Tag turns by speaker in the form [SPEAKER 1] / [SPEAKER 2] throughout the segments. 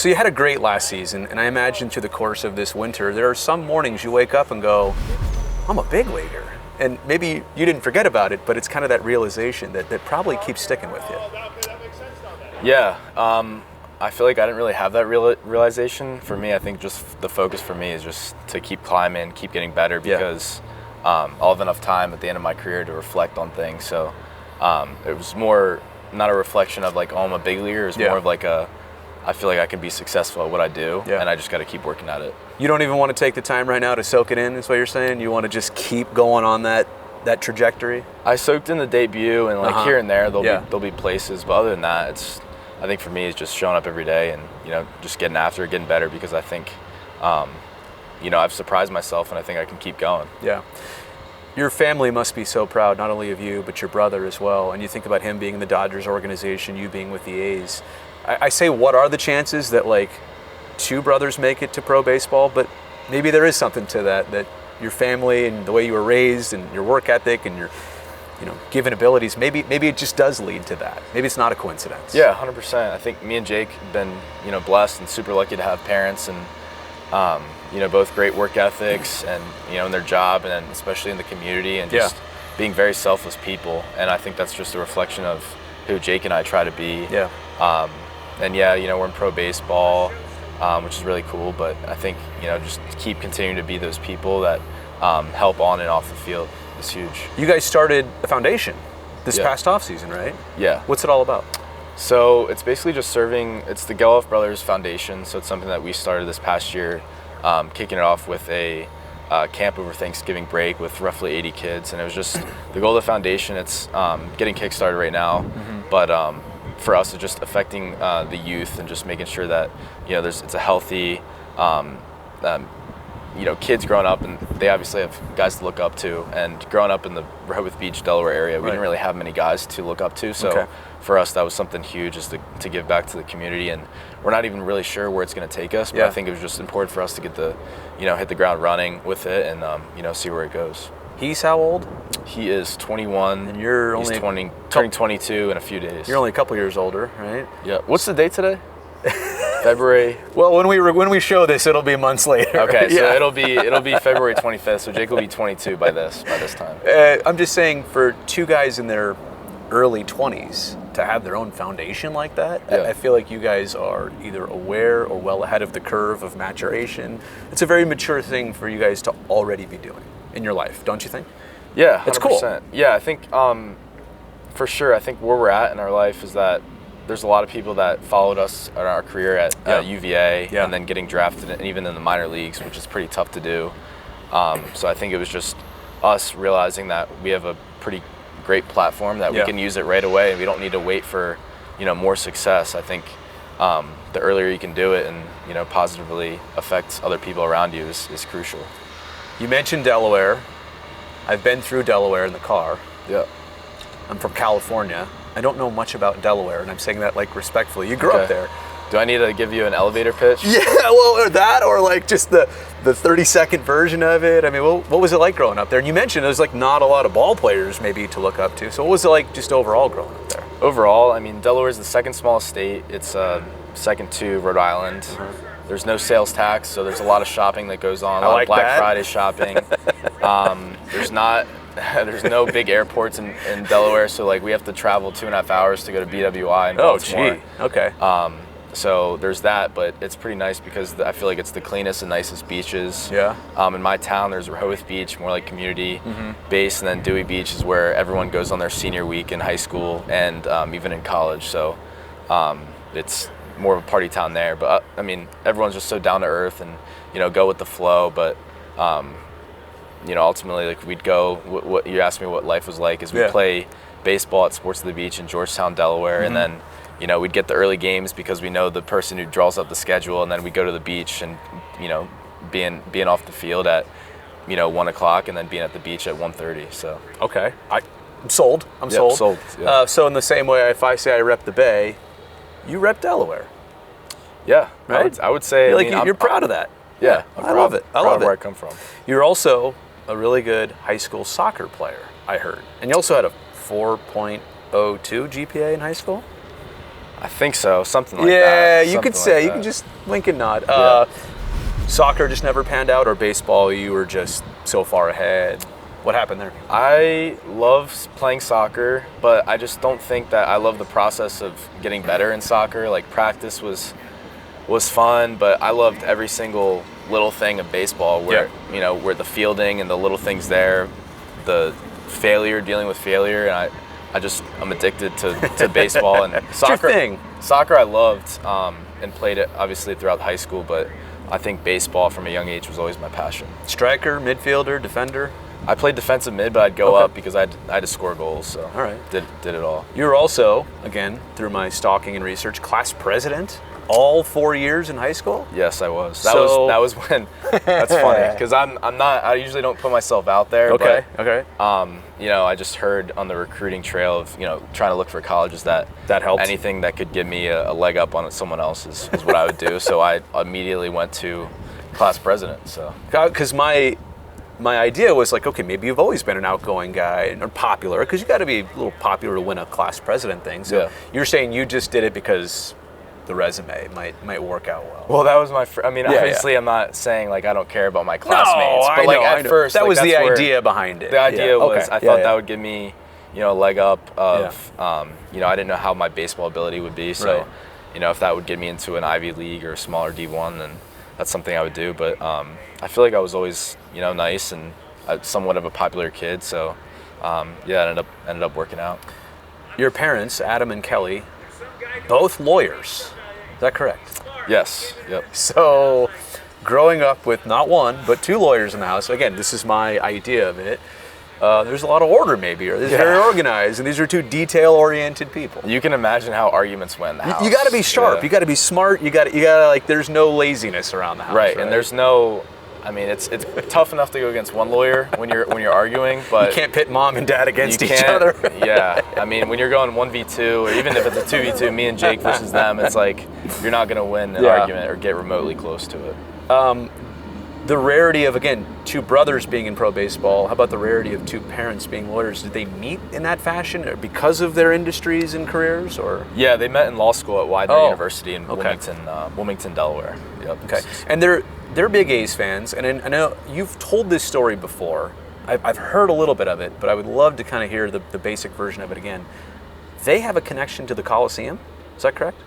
[SPEAKER 1] So you had a great last season, and I imagine through the course of this winter, there are some mornings you wake up and go, I'm a big leaguer. And maybe you didn't forget about it, but it's kind of that realization that probably keeps sticking with you.
[SPEAKER 2] Yeah, I feel like I didn't really have that realization. For me, I think just the focus for me is just to keep climbing, keep getting better, because I'll have enough time at the end of my career to reflect on things. So it was more not a reflection of like, oh, I'm a big leaguer. It was more of like I feel like I can be successful at what I do, and I just got to keep working at it.
[SPEAKER 1] You don't even want to take the time right now to soak it in, is what you're saying? You want to just keep going on that trajectory?
[SPEAKER 2] I soaked in the debut, and like here and there, there'll be places, but other than that, I think for me, it's just showing up every day and, just getting after it, getting better, because I think, I've surprised myself, and I think I can keep going.
[SPEAKER 1] Yeah. Your family must be so proud, not only of you, but your brother as well. And you think about him being in the Dodgers organization, you being with the A's. I say, what are the chances that like two brothers make it to pro baseball? But maybe there is something to that your family and the way you were raised and your work ethic and your given abilities, maybe it just does lead to that. Maybe it's not a coincidence.
[SPEAKER 2] Yeah, 100%. I think me and Jake have been, blessed and super lucky to have parents and, both great work ethics and, in their job, and then especially in the community, and just being very selfless people. And I think that's just a reflection of who Jake and I try to be.
[SPEAKER 1] Yeah.
[SPEAKER 2] We're in pro baseball, which is really cool, but I think, just keep continuing to be those people that help on and off the field is huge.
[SPEAKER 1] You guys started a foundation this past offseason, right?
[SPEAKER 2] Yeah.
[SPEAKER 1] What's it all about?
[SPEAKER 2] So it's basically just it's the Gelof Brothers Foundation. So it's something that we started this past year, kicking it off with a camp over Thanksgiving break with roughly 80 kids. And it was just the goal of the foundation. It's getting kickstarted right now, but for us, it's just affecting the youth and just making sure that, it's a healthy, kids growing up, and they obviously have guys to look up to. And growing up in the Rehoboth Beach, Delaware area, we didn't really have many guys to look up to. So for us, that was something huge, is to give back to the community. And we're not even really sure where it's going to take us, but I think it was just important for us to get hit the ground running with it and, see where it goes.
[SPEAKER 1] He's how old?
[SPEAKER 2] He is 21.
[SPEAKER 1] And you're only
[SPEAKER 2] turning 22 in a few days.
[SPEAKER 1] You're only a couple years older, right?
[SPEAKER 2] Yeah. What's the date today? February.
[SPEAKER 1] Well, when we show this, it'll be months later.
[SPEAKER 2] Okay, so it'll be February 25th. So Jake will be 22 by this time.
[SPEAKER 1] I'm just saying, for two guys in their early 20s to have their own foundation like that, I feel like you guys are either aware or well ahead of the curve of maturation. It's a very mature thing for you guys to already be doing in your life, don't you think?
[SPEAKER 2] Yeah, 100%.
[SPEAKER 1] It's cool.
[SPEAKER 2] Yeah, I think for sure. I think where we're at in our life is that there's a lot of people that followed us in our career at UVA and then getting drafted, and even in the minor leagues, which is pretty tough to do. So I think it was just us realizing that we have a pretty great platform that we can use it right away, and we don't need to wait for more success. I think the earlier you can do it and positively affect other people around you is crucial.
[SPEAKER 1] You mentioned Delaware. I've been through Delaware in the car.
[SPEAKER 2] Yeah.
[SPEAKER 1] I'm from California. I don't know much about Delaware, and I'm saying that like respectfully. You grew up there.
[SPEAKER 2] Do I need to give you an elevator pitch?
[SPEAKER 1] Yeah, well, or that, or like just the 30-second version of it. I mean, what was it like growing up there? And you mentioned there's like not a lot of ball players maybe to look up to. So what was it like just overall growing up there?
[SPEAKER 2] Overall, I mean, Delaware is the second smallest state. It's second to Rhode Island. There's no sales tax, so there's a lot of shopping that goes on. A lot of Black Friday shopping. There's no big airports in Delaware, so like we have to travel 2.5 hours to go to BWI and Baltimore.
[SPEAKER 1] Okay.
[SPEAKER 2] So there's that, but it's pretty nice because I feel like it's the cleanest and nicest beaches.
[SPEAKER 1] Yeah.
[SPEAKER 2] In my town, there's Rehoboth Beach, more like community based, and then Dewey Beach is where everyone goes on their senior week in high school and even in college. So it's more of a party town there. But I mean, everyone's just so down to earth and go with the flow. But ultimately, like we'd go. What you asked me what life was like is we play baseball at Sports of the Beach in Georgetown, Delaware, and then we'd get the early games because we know the person who draws up the schedule, and then we go to the beach and being off the field at 1 o'clock and then being at the beach at 1:30. So
[SPEAKER 1] okay, I'm sold. I'm sold.
[SPEAKER 2] Yeah.
[SPEAKER 1] So in the same way, if I say I rep the Bay, you rep Delaware.
[SPEAKER 2] Yeah,
[SPEAKER 1] right.
[SPEAKER 2] I would say
[SPEAKER 1] you're proud of that.
[SPEAKER 2] Yeah,
[SPEAKER 1] I love it. I love
[SPEAKER 2] where I come from.
[SPEAKER 1] You're also a really good high school soccer player, I heard, and you also had a 4.02 GPA in high school.
[SPEAKER 2] I think so, something like that.
[SPEAKER 1] Yeah, you could
[SPEAKER 2] Something
[SPEAKER 1] say.
[SPEAKER 2] like
[SPEAKER 1] You
[SPEAKER 2] that.
[SPEAKER 1] could just wink and nod.
[SPEAKER 2] Yeah.
[SPEAKER 1] Soccer just never panned out, or baseball, you were just so far ahead. What happened there?
[SPEAKER 2] I love playing soccer, but I just don't think that I love the process of getting better in soccer. Like, practice was fun, but I loved every single little thing of baseball where, where the fielding and the little things there, the dealing with failure, and I'm addicted to baseball and soccer.
[SPEAKER 1] Your thing.
[SPEAKER 2] Soccer I loved and played it obviously throughout high school, but I think baseball from a young age was always my passion.
[SPEAKER 1] Striker, midfielder, defender?
[SPEAKER 2] I played defensive mid, but I'd go up because I had to score goals. So
[SPEAKER 1] all right.
[SPEAKER 2] did it all.
[SPEAKER 1] You were also, again, through my stalking and research, class president all 4 years in high school?
[SPEAKER 2] Yes, I was. That was when. That's funny because I'm not. I usually don't put myself out there.
[SPEAKER 1] Okay.
[SPEAKER 2] But,
[SPEAKER 1] okay.
[SPEAKER 2] I just heard on the recruiting trail of trying to look for colleges that
[SPEAKER 1] helped.
[SPEAKER 2] Anything that could give me a leg up on someone else is what I would do. So I immediately went to class president. So
[SPEAKER 1] because my idea was like, okay, maybe you've always been an outgoing guy or popular, because you got to be a little popular to win a class president thing. So you're saying you just did it because the resume might work out well.
[SPEAKER 2] Well, that was my. Obviously, I'm not saying like I don't care about my classmates,
[SPEAKER 1] no,
[SPEAKER 2] but like
[SPEAKER 1] I
[SPEAKER 2] at
[SPEAKER 1] know.
[SPEAKER 2] first,
[SPEAKER 1] that
[SPEAKER 2] like,
[SPEAKER 1] was
[SPEAKER 2] that's
[SPEAKER 1] the
[SPEAKER 2] where
[SPEAKER 1] idea behind it.
[SPEAKER 2] The idea was I thought that would give me, a leg up of, I didn't know how my baseball ability would be, so, if that would get me into an Ivy League or a smaller D1, then that's something I would do. But I feel like I was always, nice and somewhat of a popular kid, so it ended up working out.
[SPEAKER 1] Your parents, Adam and Kelly, both lawyers. Is that correct?
[SPEAKER 2] Yes. Yep.
[SPEAKER 1] So, growing up with not one but two lawyers in the house. Again, this is my idea of it. There's a lot of order, maybe, or it's very organized, and these are two detail-oriented people.
[SPEAKER 2] You can imagine how arguments went in the house.
[SPEAKER 1] You got to be sharp. Yeah. You got to be smart. You got like. There's no laziness around the house.
[SPEAKER 2] Right, and there's no. I mean, it's tough enough to go against one lawyer when you're arguing, but
[SPEAKER 1] you can't pit mom and dad against each other.
[SPEAKER 2] Yeah, I mean, when you're going 1v2, or even if it's a 2v2, me and Jake versus them, it's like you're not going to win an argument or get remotely close to it.
[SPEAKER 1] The rarity of, again, two brothers being in pro baseball. How about the rarity of two parents being lawyers? Did they meet in that fashion because of their industries and careers, or?
[SPEAKER 2] Yeah, they met in law school at Widener University in Wilmington, Delaware. Yep.
[SPEAKER 1] Okay, and they're big A's fans, and I know you've told this story before. I've heard a little bit of it, but I would love to kind of hear the basic version of it again. They have a connection to the Coliseum. Is that correct?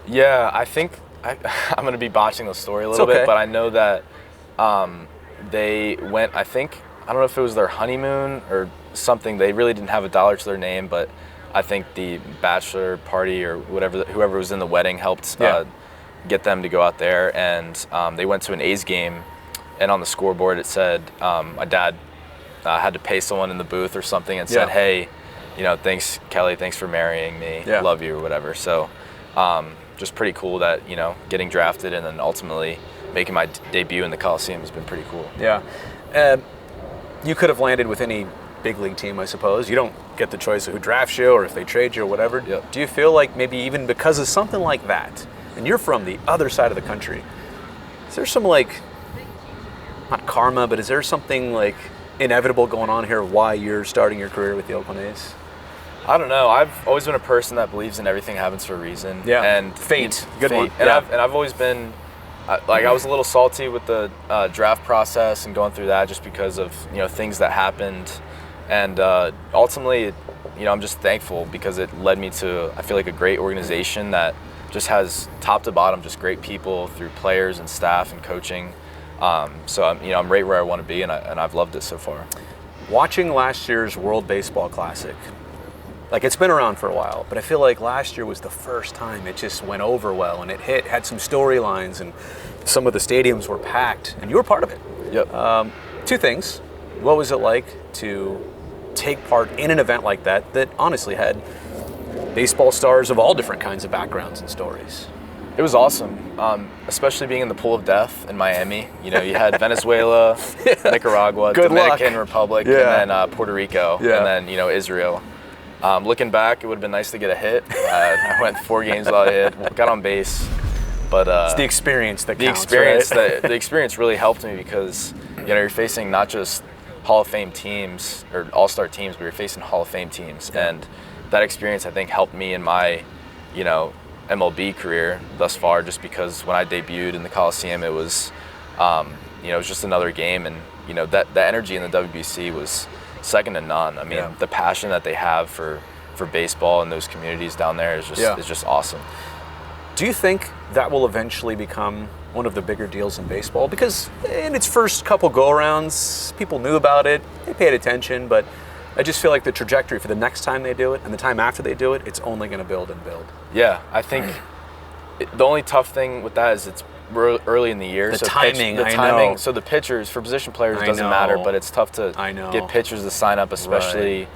[SPEAKER 2] Yeah, I think I'm going to be botching the story a little bit, but I know that they went, I don't know if it was their honeymoon or something. They really didn't have a dollar to their name, but I think the bachelor party or whoever was in the wedding helped get them to go out there, and they went to an A's game, and on the scoreboard it said my dad had to pay someone in the booth or something and said, hey, thanks Kelly, thanks for marrying me, love you, or whatever. So just pretty cool that getting drafted and then ultimately making my debut in the Coliseum has been pretty cool.
[SPEAKER 1] Yeah. You could have landed with any big league team, I suppose. You don't get the choice of who drafts you or if they trade you or whatever.
[SPEAKER 2] Yep.
[SPEAKER 1] Do you feel like maybe even because of something like that, and you're from the other side of the country, is there some like, not karma, but is there something like inevitable going on here why you're starting your career with the Oakland A's?
[SPEAKER 2] I don't know. I've always been a person that believes in everything happens for a reason.
[SPEAKER 1] Yeah.
[SPEAKER 2] And
[SPEAKER 1] fate. Good
[SPEAKER 2] fate.
[SPEAKER 1] one.
[SPEAKER 2] And
[SPEAKER 1] Yeah.
[SPEAKER 2] I've always been I was a little salty with the draft process and going through that just because of things that happened, and ultimately, I'm just thankful because it led me to, I feel like, a great organization that just has top to bottom just great people through players and staff and coaching. So I'm right where I want to be, and I've loved it so far.
[SPEAKER 1] Watching last year's World Baseball Classic, like, it's been around for a while, but I feel like last year was the first time it just went over well, and it had some storylines, and some of the stadiums were packed, and you were part of it.
[SPEAKER 2] Yep.
[SPEAKER 1] Two things. What was it like to take part in an event like that honestly had baseball stars of all different kinds of backgrounds and stories?
[SPEAKER 2] It was awesome, especially being in the pool of death in Miami. You had Venezuela, Nicaragua, Dominican Republic, and then Puerto Rico, and then Israel. Looking back, it would have been nice to get a hit. I went 4 games without a hit, got on base, but
[SPEAKER 1] it's the experience that counts.
[SPEAKER 2] The experience really helped me because you're facing not just Hall of Fame teams or All-Star teams, but you're facing Hall of Fame teams, and that experience I think helped me in my MLB career thus far, just because when I debuted in the Coliseum, it was, it was just another game, and that energy in the WBC was second to none. I mean, the passion that they have for baseball and those communities down there is just awesome.
[SPEAKER 1] Do you think that will eventually become one of the bigger deals in baseball? Because in its first couple go-arounds, people knew about it, they paid attention, but I just feel like the trajectory for the next time they do it and the time after they do it, it's only going to build and build.
[SPEAKER 2] Yeah, I think the only tough thing with that is it's early in the year.
[SPEAKER 1] The
[SPEAKER 2] so
[SPEAKER 1] timing,
[SPEAKER 2] the
[SPEAKER 1] I
[SPEAKER 2] timing.
[SPEAKER 1] know.
[SPEAKER 2] So the pitchers, for position players,
[SPEAKER 1] I
[SPEAKER 2] doesn't
[SPEAKER 1] know.
[SPEAKER 2] matter, but it's tough to
[SPEAKER 1] I know.
[SPEAKER 2] get pitchers to sign up, especially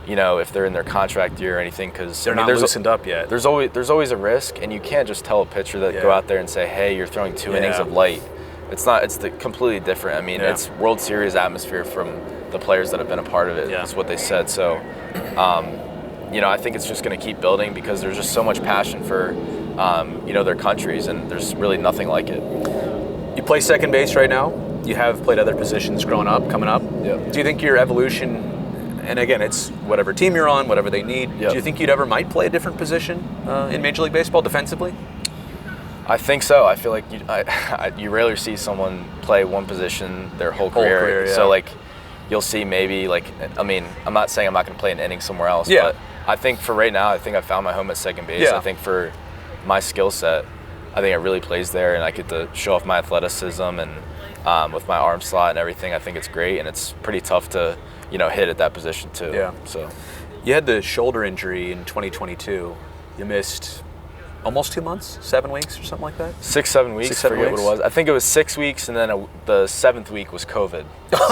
[SPEAKER 2] if they're in their contract year or anything, because
[SPEAKER 1] They're not loosened up yet.
[SPEAKER 2] There's always a risk, and you can't just tell a pitcher that go out there and say, hey, you're throwing 2 innings of light. It's not. It's completely different. I mean, it's World Series atmosphere from the players that have been a part of it. That's what they said. So, I think it's just going to keep building because there's just so much passion for, their countries, and there's really nothing like it.
[SPEAKER 1] You play second base right now. You have played other positions coming up.
[SPEAKER 2] Yep.
[SPEAKER 1] Do you think your evolution, and again, it's whatever team you're on, whatever they need, do you think you'd ever might play a different position in Major League Baseball defensively?
[SPEAKER 2] I think so. I feel like you rarely see someone play one position their whole career. So you'll see maybe I'm not saying I'm not going to play an inning somewhere else, but I think for right now, I think I found my home at second base. I think for my skill set, I think it really plays there, and I get to show off my athleticism and with my arm slot and everything. I think it's great, and it's pretty tough to hit at that position too.
[SPEAKER 1] Yeah.
[SPEAKER 2] So
[SPEAKER 1] you had the shoulder injury in 2022. You missed almost 2 months, 7 weeks or something like that?
[SPEAKER 2] 6-7 weeks,
[SPEAKER 1] 6-7
[SPEAKER 2] forget
[SPEAKER 1] weeks?
[SPEAKER 2] what it was. I think it was 6 weeks, and then the 7th week was COVID.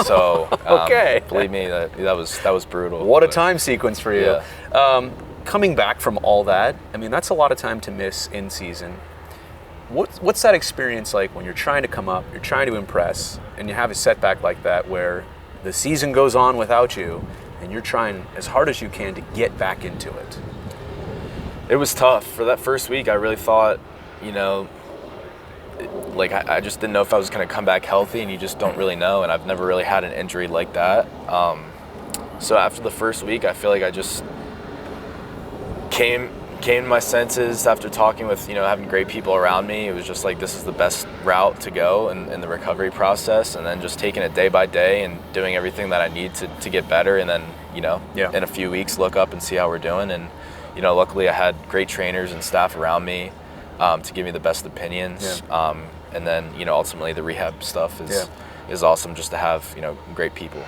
[SPEAKER 2] So
[SPEAKER 1] okay.
[SPEAKER 2] Believe me, that was brutal.
[SPEAKER 1] What a time sequence for you.
[SPEAKER 2] Yeah.
[SPEAKER 1] Coming back from all that, I mean, that's a lot of time to miss in season. What's that experience like when you're trying to come up, you're trying to impress, and you have a setback like that where the season goes on without you, and you're trying as hard as you can to get back into it?
[SPEAKER 2] It was tough. For that first week, I really thought, I just didn't know if I was going to come back healthy, and you just don't really know, and I've never really had an injury like that. So after the first week, I feel like I just came to my senses after talking with, having great people around me. It was just like, this is the best route to go in the recovery process, and then just taking it day by day and doing everything that I need to get better, and then, in a few weeks, look up and see how we're doing. And luckily I had great trainers and staff around me to give me the best opinions. And then, ultimately the rehab stuff is awesome, just to have, great people.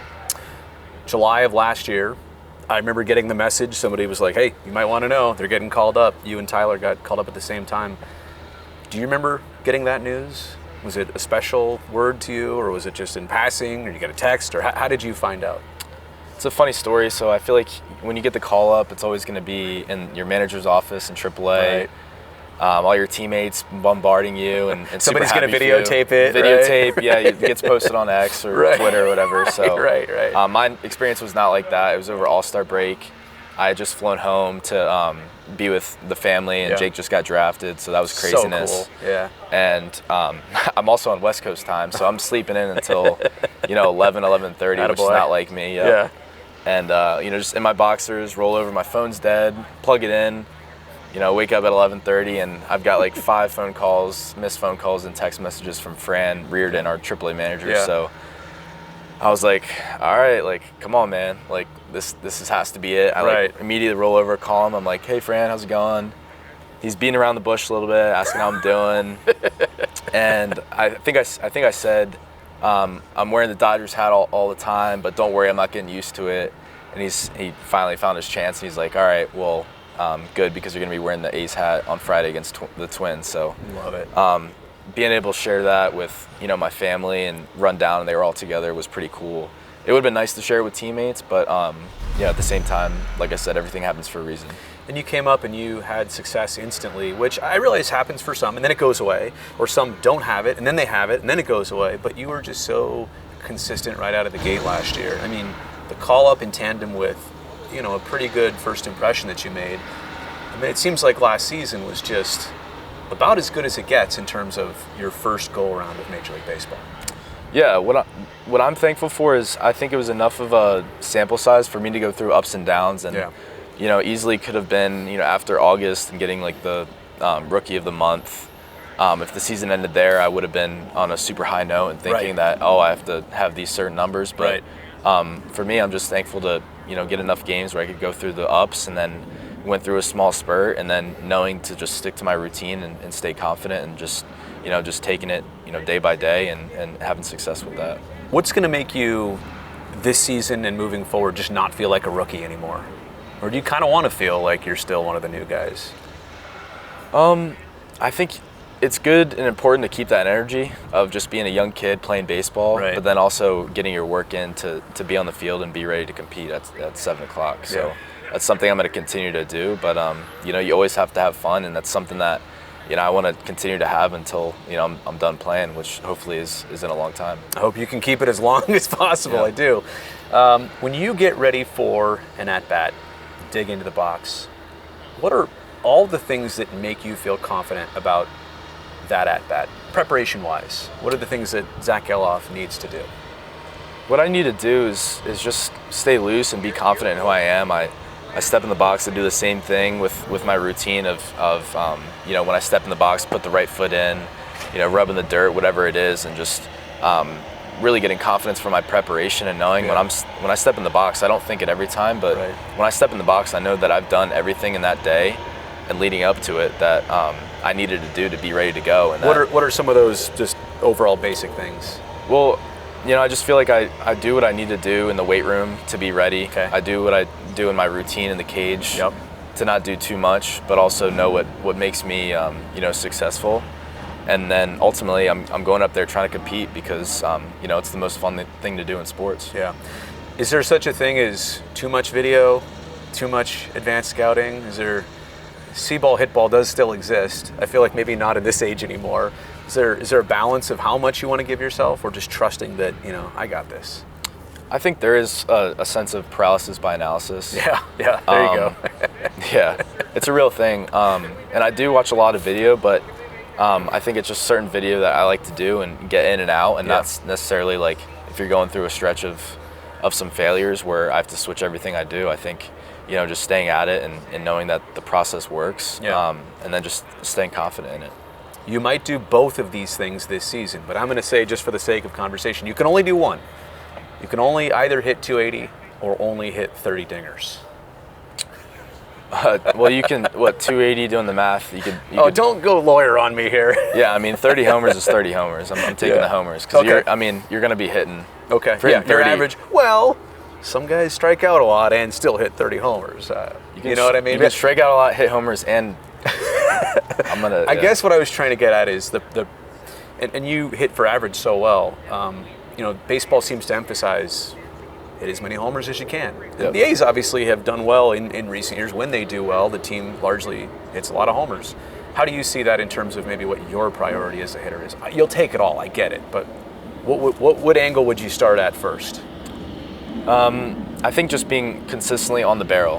[SPEAKER 1] July of last year, I remember getting the message. Somebody was like, hey, you might want to know, they're getting called up. You and Tyler got called up at the same time. Do you remember getting that news? Was it a special word to you, or was it just in passing, or you got a text, or how did you find out?
[SPEAKER 2] It's a funny story. So I feel like when you get the call up, it's always going to be in your manager's office in AAA. Right. All your teammates bombarding you, and
[SPEAKER 1] somebody's going to videotape it.
[SPEAKER 2] Videotape,
[SPEAKER 1] right?
[SPEAKER 2] Yeah, it gets posted on X or Twitter or whatever. So
[SPEAKER 1] right.
[SPEAKER 2] My experience was not like that. It was over All-Star break. I had just flown home to be with the family, and Jake just got drafted, so that was craziness.
[SPEAKER 1] So cool. Yeah.
[SPEAKER 2] And I'm also on West Coast time, so I'm sleeping in until 11:30, which is not like me.
[SPEAKER 1] Yeah.
[SPEAKER 2] And just in my boxers, roll over. My phone's dead. Plug it in. Wake up at 11:30, and I've got like 5 phone calls, missed phone calls, and text messages from Fran Reardon, our AAA manager.
[SPEAKER 1] Yeah.
[SPEAKER 2] So I was like, all right, come on, man, this has to be it. I immediately roll over, call him. I'm like, hey, Fran, how's it going? He's beating around the bush a little bit, asking how I'm doing, and I think I said, I'm wearing the Dodgers hat all the time, but don't worry, I'm not getting used to it. And he finally found his chance, and he's like, all right, well. Good, because you're going to be wearing the A's hat on Friday against the Twins. So
[SPEAKER 1] love it.
[SPEAKER 2] Being able to share that with my family and run down, and they were all together, was pretty cool. It would have been nice to share it with teammates, but at the same time, like I said, everything happens for a reason.
[SPEAKER 1] And you came up and you had success instantly, which I realize happens for some, and then it goes away, or some don't have it, and then they have it, and then it goes away. But you were just so consistent right out of the gate last year. I mean, the call up in tandem with a pretty good first impression that you made. I mean, it seems like last season was just about as good as it gets in terms of your first go-around of Major League Baseball.
[SPEAKER 2] Yeah, what I'm thankful for is I think it was enough of a sample size for me to go through ups and downs, and easily could have been after August and getting like the Rookie of the Month. If the season ended there, I would have been on a super high note and thinking that, I have to have these certain numbers. But for me, I'm just thankful to, get enough games where I could go through the ups, and then went through a small spurt, and then knowing to just stick to my routine and stay confident, and just taking it, day by day, and having success with that.
[SPEAKER 1] What's going to make you this season and moving forward just not feel like a rookie anymore? Or do you kind of want to feel like you're still one of the new guys?
[SPEAKER 2] I think it's good and important to keep that energy of just being a young kid playing baseball, but then also getting your work in to be on the field and be ready to compete at 7 o'clock. So that's something I'm going to continue to do. But, you always have to have fun, and that's something that, I want to continue to have until, I'm done playing, which hopefully is in a long time.
[SPEAKER 1] I hope you can keep it as long as possible. I do. When you get ready for an at-bat, dig into the box, what are all the things that make you feel confident about that at-bat, preparation-wise? What are the things that Zack Gelof needs to do?
[SPEAKER 2] What I need to do is just stay loose and be confident in who I am. I step in the box and do the same thing with my routine of when I step in the box, put the right foot in, rubbing the dirt, whatever it is, and just really getting confidence from my preparation and knowing when I step in the box, I don't think it every time, but when I step in the box, I know that I've done everything in that day and leading up to it that I needed to do to be ready to go. And
[SPEAKER 1] what are some of those just overall basic things?
[SPEAKER 2] Well, I just feel like I do what I need to do in the weight room to be ready. I do what I do in my routine in the cage to not do too much, but also know what makes me successful. And then ultimately I'm going up there trying to compete because it's the most fun thing to do in sports.
[SPEAKER 1] Yeah. Is there such a thing as too much video, too much advanced scouting? Is there see ball, hit ball does still exist. I feel like maybe not in this age anymore. Is there a balance of how much you want to give yourself, or just trusting that, I got this?
[SPEAKER 2] I think there is a sense of paralysis by analysis.
[SPEAKER 1] Yeah, there you go.
[SPEAKER 2] Yeah, it's a real thing. And I do watch a lot of video, but I think it's just certain video that I like to do and get in and out, and not necessarily like if you're going through a stretch of some failures where I have to switch everything I do. I think just staying at it and knowing that the process works, and then just staying confident in it.
[SPEAKER 1] You might do both of these things this season, but I'm going to say, just for the sake of conversation, you can only do one. You can only either hit 280 or only hit 30 dingers.
[SPEAKER 2] Well, you can, 280 doing the math, you could
[SPEAKER 1] don't go lawyer on me here.
[SPEAKER 2] Yeah, 30 homers is 30 homers. I'm taking the homers because you're going to be hitting.
[SPEAKER 1] Okay, your average. Well, some guys strike out a lot and still hit 30 homers. You know what I mean?
[SPEAKER 2] You can strike out a lot, hit homers, and
[SPEAKER 1] I guess what I was trying to get at is and you hit for average so well. Baseball seems to emphasize hit as many homers as you can. The A's obviously have done well in recent years. When they do well, the team largely hits a lot of homers. How do you see that in terms of maybe what your priority as a hitter is? You'll take it all, I get it, but what angle would you start at first?
[SPEAKER 2] I think just being consistently on the barrel.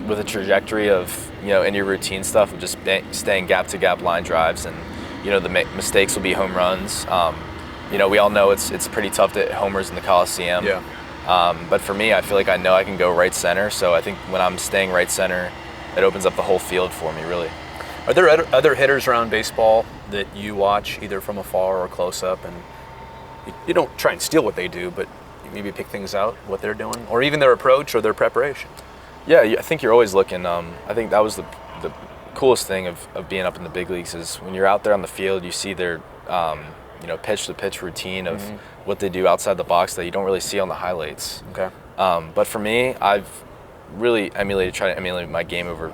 [SPEAKER 2] With a trajectory of, in your routine stuff of just staying gap-to-gap line drives, and, the mistakes will be home runs. We all know it's pretty tough to hit homers in the Coliseum. But for me, I feel like I know I can go right center, so I think when I'm staying right center, it opens up the whole field for me, really.
[SPEAKER 1] Are there other hitters around baseball that you watch either from afar or close up, and you don't try and steal what they do, but you maybe pick things out, what they're doing, or even their approach or their preparation? Yeah,
[SPEAKER 2] I think you're always looking. I think that was the coolest thing of being up in the big leagues is when you're out there on the field, you see their pitch-to-pitch routine of what they do outside the box that you don't really see on the highlights.
[SPEAKER 1] Okay.
[SPEAKER 2] But for me, I've really tried to emulate my game over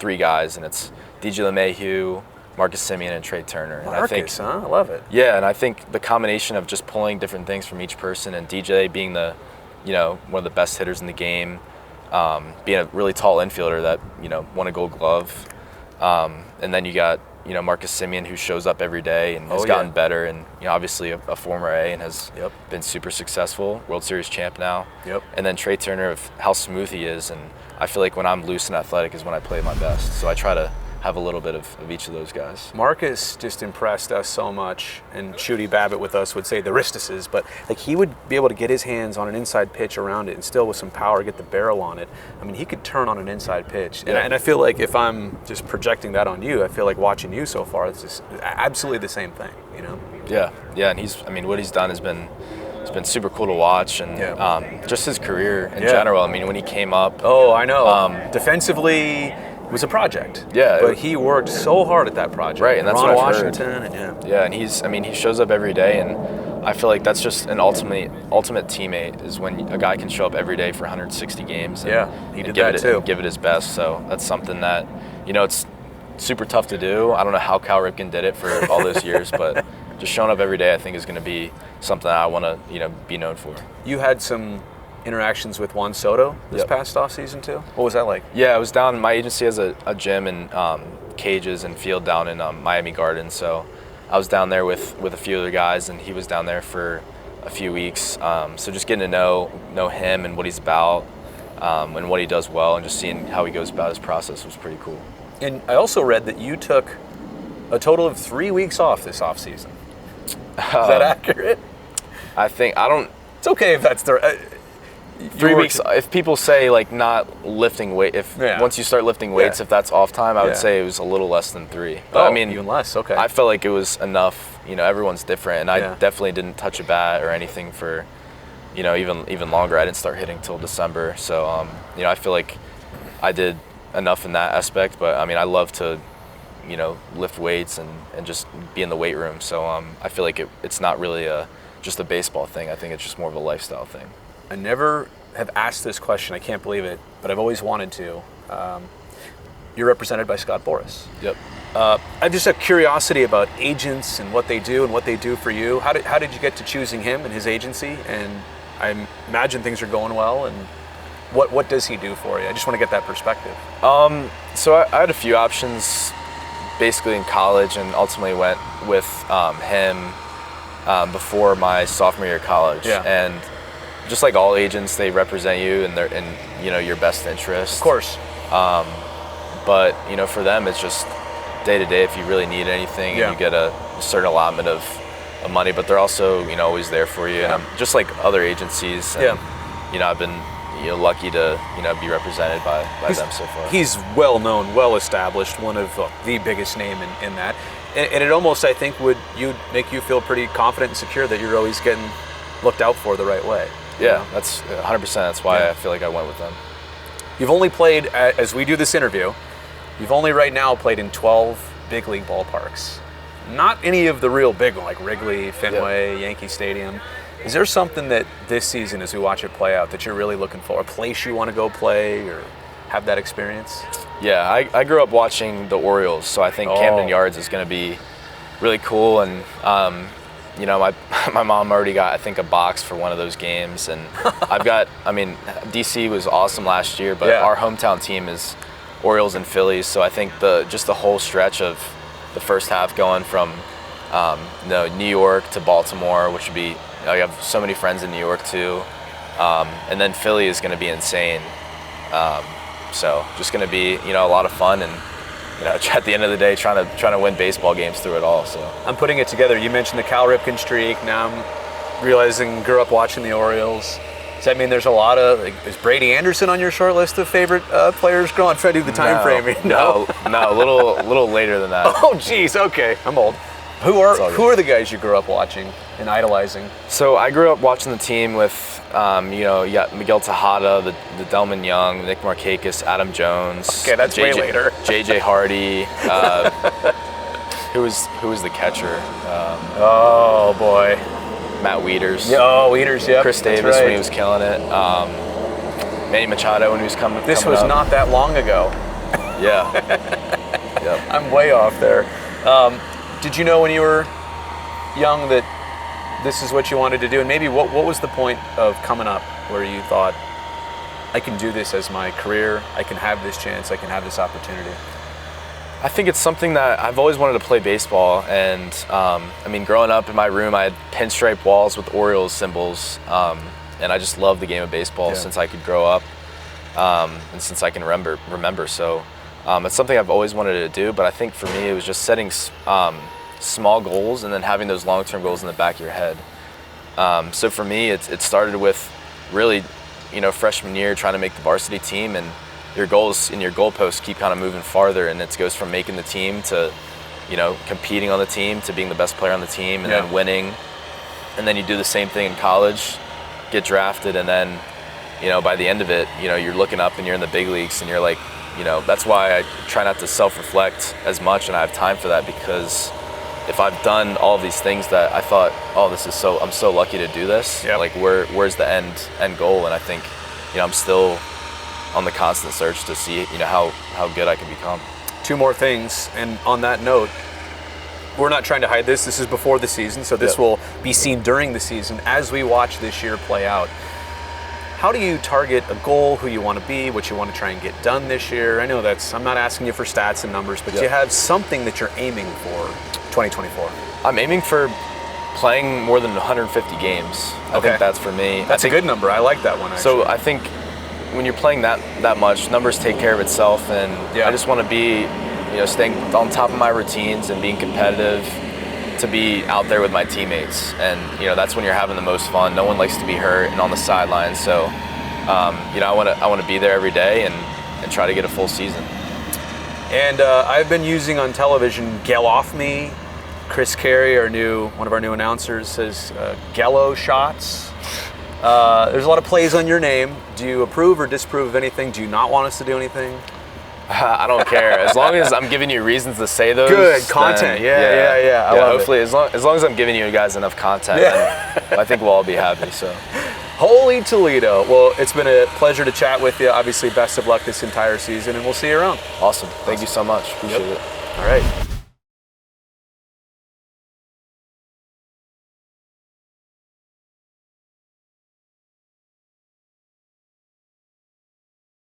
[SPEAKER 2] 3 guys, and it's DJ LeMahieu, Marcus Semien, and Trey Turner.
[SPEAKER 1] Marcus, I love it.
[SPEAKER 2] Yeah, and I think the combination of just pulling different things from each person, and DJ being one of the best hitters in the game, being a really tall infielder that won a Gold Glove, and then you got Marcus Semien, who shows up every day and has gotten better, and obviously a former A and has been super successful, World Series champ now. And then Trey Turner, of how smooth he is, and I feel like when I'm loose and athletic is when I play my best. So I try to have a little bit of each of those guys.
[SPEAKER 1] Marcus just impressed us so much, and Shooty Babbitt with us would say the wristises, but like he would be able to get his hands on an inside pitch around it and still with some power get the barrel on it. I mean, he could turn on an inside pitch.
[SPEAKER 2] Yeah.
[SPEAKER 1] And I feel like if I'm just projecting that on you, I feel like watching you so far, it's just absolutely the same thing, you know?
[SPEAKER 2] Yeah, and what he's done has been super cool to watch, and just his career in general. I mean, when he came up.
[SPEAKER 1] Oh, I know. Defensively, it was a project.
[SPEAKER 2] Yeah.
[SPEAKER 1] But he worked so hard at that project.
[SPEAKER 2] Right, and that's
[SPEAKER 1] Ron
[SPEAKER 2] what
[SPEAKER 1] Washington,
[SPEAKER 2] I've heard.
[SPEAKER 1] and
[SPEAKER 2] and he shows up every day, and I feel like that's just an ultimate teammate is when a guy can show up every day for 160 games. And,
[SPEAKER 1] he did that too.
[SPEAKER 2] And give it his best. So that's something that, it's super tough to do. I don't know how Cal Ripken did it for all those years, but just showing up every day, I think, is going to be something that I want to, be known for.
[SPEAKER 1] You had some interactions with Juan Soto this past offseason too? What was that like?
[SPEAKER 2] Yeah, I was down. My agency has a gym and cages and field down in Miami Gardens, so I was down there with a few other guys, and he was down there for a few weeks. So just getting to know him and what he's about, and what he does well, and just seeing how he goes about his process was pretty cool.
[SPEAKER 1] And I also read that you took a total of 3 weeks off this offseason. Is that accurate?
[SPEAKER 2] It's
[SPEAKER 1] okay if that's the
[SPEAKER 2] 3 weeks. If people say like not lifting weight, once you start lifting weights, if that's off time, I would say it was a little less than 3. But I mean,
[SPEAKER 1] even less. Okay.
[SPEAKER 2] I felt like it was enough. Everyone's different, and I definitely didn't touch a bat or anything for, even longer. I didn't start hitting till December, so I feel like I did enough in that aspect. But I mean, I love to, lift weights and just be in the weight room. So I feel like it's not really just a baseball thing. I think it's just more of a lifestyle thing.
[SPEAKER 1] I never have asked this question. I can't believe it, but I've always wanted to. You're represented by Scott Boras.
[SPEAKER 2] Yep.
[SPEAKER 1] I have just a curiosity about agents and what they do for you. How did you get to choosing him and his agency? And I imagine things are going well. And what does he do for you? I just want to get that perspective.
[SPEAKER 2] So I had a few options, basically in college, and ultimately went with him before my sophomore year of college.
[SPEAKER 1] Yeah.
[SPEAKER 2] And just like all agents, they represent you in your best interest.
[SPEAKER 1] Of course.
[SPEAKER 2] But for them, it's just day to day if you really need anything, and you get a certain allotment of money. But they're also always there for you. And I'm just like other agencies. And, I've been lucky to be represented by them so far.
[SPEAKER 1] He's well known, well established, one of the biggest name in that. And it almost, I think, would make you feel pretty confident and secure that you're always getting looked out for the right way.
[SPEAKER 2] Yeah, that's 100%. That's why I feel like I went with them.
[SPEAKER 1] You've only played, as we do this interview, you've only right now played in 12 big league ballparks. Not any of the real big ones, like Wrigley, Fenway, Yankee Stadium. Is there something that this season, as we watch it play out, that you're really looking for? A place you want to go play or have that experience?
[SPEAKER 2] Yeah, I grew up watching the Orioles, so I think Camden Yards is going to be really cool. And my mom already got, I think, a box for one of those games, and DC was awesome last year, but our hometown team is Orioles and Phillies, so I think the whole stretch of the first half going from New York to Baltimore, which would be, you have so many friends in New York too, and then Philly is going to be insane. So just going to be a lot of fun, and at the end of the day, trying to win baseball games through it all. So
[SPEAKER 1] I'm putting it together. You mentioned the Cal Ripken streak. Now I'm realizing grew up watching the Orioles. Does that mean there's a lot of, is Brady Anderson on your short list of favorite players growing? I'm trying to do the time framing.
[SPEAKER 2] No, a little later than that.
[SPEAKER 1] Oh, geez, okay, I'm old. Who are the guys you grew up watching and idolizing?
[SPEAKER 2] So I grew up watching the team with, you got Miguel Tejada, the Delman Young, Nick Markakis, Adam Jones.
[SPEAKER 1] Okay, that's way later.
[SPEAKER 2] JJ Hardy. Who was the catcher?
[SPEAKER 1] Oh boy.
[SPEAKER 2] Matt Wieters.
[SPEAKER 1] Wieters, yeah.
[SPEAKER 2] Chris Davis when he was killing it. Manny Machado when he was coming.
[SPEAKER 1] This was not that long ago.
[SPEAKER 2] Yeah. Yep.
[SPEAKER 1] I'm way off there. Did you know when you were young that this is what you wanted to do? And maybe what was the point of coming up where you thought, I can do this as my career, I can have this chance, I can have this opportunity?
[SPEAKER 2] I think it's something that I've always wanted to play baseball, and growing up in my room, I had pinstripe walls with Orioles symbols, and I just loved the game of baseball since I could grow up, and since I can remember. So It's something I've always wanted to do, but I think for me it was just setting small goals and then having those long-term goals in the back of your head. So for me, it started with really, freshman year trying to make the varsity team, and your goals and your goalposts keep kind of moving farther, and it goes from making the team to, competing on the team to being the best player on the team and then winning. And then you do the same thing in college, get drafted, and then, by the end of it, you're looking up and you're in the big leagues, and you're like, that's why I try not to self-reflect as much, and I have time for that, because if I've done all of these things that I thought, I'm so lucky to do this, like where's the end goal? And I think, I'm still on the constant search to see, how good I can become.
[SPEAKER 1] Two more things, and on that note, we're not trying to hide this. This is before the season, so this will be seen during the season as we watch this year play out. How do you target a goal, who you want to be, what you want to try and get done this year? I know I'm not asking you for stats and numbers, but you have something that you're aiming for 2024.
[SPEAKER 2] I'm aiming for playing more than 150 games. I think that's for me.
[SPEAKER 1] That's a good number. I like that one, actually.
[SPEAKER 2] So I think when you're playing that much, numbers take care of itself, and I just want to be, staying on top of my routines and being competitive, to be out there with my teammates, and that's when you're having the most fun. No one likes to be hurt and on the sidelines, so I want to be there every day and try to get a full season.
[SPEAKER 1] And I've been using on television Gelof Me. Chris Carey, one of our new announcers, says Gelo shots. There's a lot of plays on your name. Do you approve or disapprove of anything? Do you not want us to do anything?
[SPEAKER 2] I don't care. As long as I'm giving you reasons to say those.
[SPEAKER 1] Good content. Yeah. I love
[SPEAKER 2] hopefully, as long as I'm giving you guys enough content, then I think we'll all be happy. So,
[SPEAKER 1] Holy Toledo. Well, it's been a pleasure to chat with you. Obviously, best of luck this entire season, and we'll see you around.
[SPEAKER 2] Awesome. Thank you so much. Appreciate it.
[SPEAKER 1] All right.